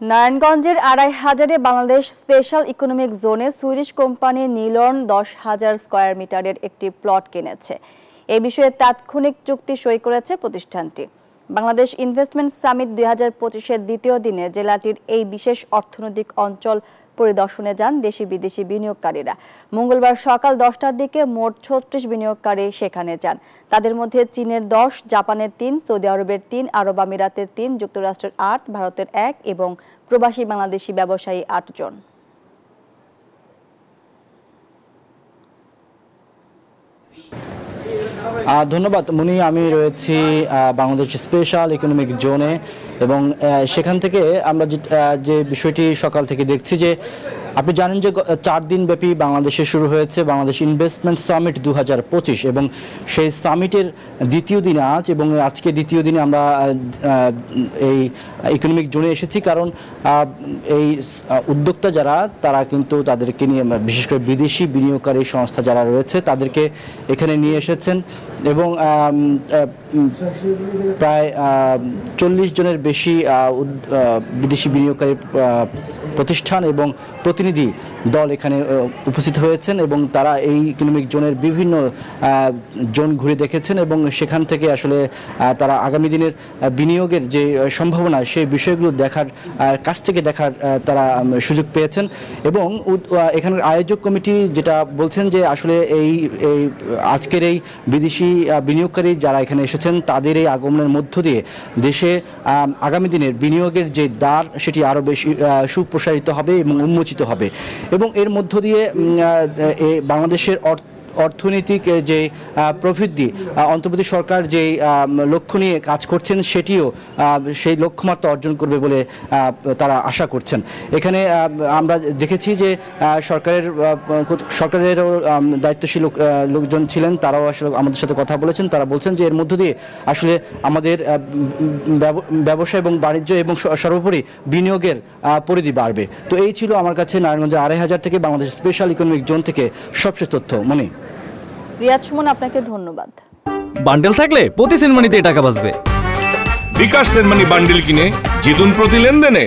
নারায়ণগঞ্জের ২৫০০-এ Bangladesh special economic জোনে Swedish company নিলর্ন ১০,০০০ square মিটারের একটি প্লট কিনেছে। এ বিষয়ে তাৎক্ষণিক চুক্তি সই করেছে প্রতিষ্ঠানটি। বাংলাদেশ ইনভেস্টমেন্ট সামিট ২০২৫-এর দ্বিতীয় দিনে জেলাটির এই বিশেষ অর্থনৈতিক অঞ্চল পরিদর্শনে যান দেশি বিদেশি বিনিয়োগকারীরা। মঙ্গলবার সকাল ১০টার দিকে মোট ৩৬ বিনিয়োগকারী সেখানে যান। তাদের মধ্যে চীনের ১০, জাপানের ৩, সৌদি আরবের ৩, আরব আমিরাতের ৩, যুক্তরাষ্ট্রের ৮, ভারতের ১ এবং প্রবাসী বাংলাদেশি ব্যবসায়ী ৮ জন। ধন্যবাদ মুনি। আমি রয়েছি বাংলাদেশ স্পেশাল ইকোনমিক জোনে এবং সেখান থেকে আমরা যে বিষয়টি সকাল থেকে দেখছি যে আপনি জানেন যে 4 দিন ব্যাপী বাংলাদেশে শুরু হয়েছে বাংলাদেশ ইনভেস্টমেন্ট সামিট ২০২৫ এবং সেই সামিটের দ্বিতীয় দিন আজ এবং আজকে দ্বিতীয় দিনে আমরা এই ইকোনমিক জোনে এসেছি কারণ এই উদ্যোক্তা যারা তারা কিন্তু তাদেরকে নিয়ে বিশেষ করে বিদেশি বিনিয়োগকারী সংস্থা যারা রয়েছে তাদেরকে এখানে নিয়ে এসেছেন এবং প্রায় ৪০ জনের বেশি বিদেশি বিনিয়োগকারী প্রতিষ্ঠান এবং প্রতিনিধি দল এখানে উপস্থিত হয়েছেন এবং তারা এই ইকোনমিক জোনের বিভিন্ন জোন ঘুরে দেখেছেন এবং সেখান থেকে আসলে তারা আগামী দিনের বিনিয়োগের যে সম্ভাবনা সেই বিষয়গুলো কাছ থেকে দেখার তারা সুযোগ পেয়েছেন এবং এখানের আয়োজক কমিটি যেটা বলছেন যে আসলে এই আজকের এই বিদেশি বিনিয়োগকারী যারা এখানে এসেছেন তাদের এই আগমনের মধ্য দিয়ে দেশে আগামী দিনের বিনিয়োগের যে দ্বার সেটি আরও বেশি সুপ্রসারিত হবে এবং উন্মোচিত হবে এবং এর মধ্য দিয়ে বাংলাদেশের অর্থনৈতিক যে প্রবৃদ্ধি অন্তর্বর্তী সরকার যে লক্ষ্য নিয়ে কাজ করছেন সেটিও সেই লক্ষ্যমাত্রা অর্জন করবে বলে তারা আশা করছেন। এখানে আমরা দেখেছি যে সরকারেরও দায়িত্বশীল লোকজন ছিলেন, তারাও আসলে আমাদের সাথে কথা বলেছেন। তারা বলছেন যে এর মধ্য দিয়ে আসলে আমাদের ব্যবসা এবং বাণিজ্য এবং সর্বোপরি বিনিয়োগের পরিধি বাড়বে। তো এই ছিল আমার কাছে নারায়ণগঞ্জের ২৫০০ থেকে বাংলাদেশ স্পেশাল ইকোনমিক জোন থেকে সবশেষ তথ্য। মনে রিয়াজ সুমন, আপনাকে ধন্যবাদ। বান্ডেল থাকলে প্রতি সেনমানিতে টাকা বাঁচবে। বিকাশ সেনমানি বান্ডেল কিনে জিতুন প্রতি লেনদেনে।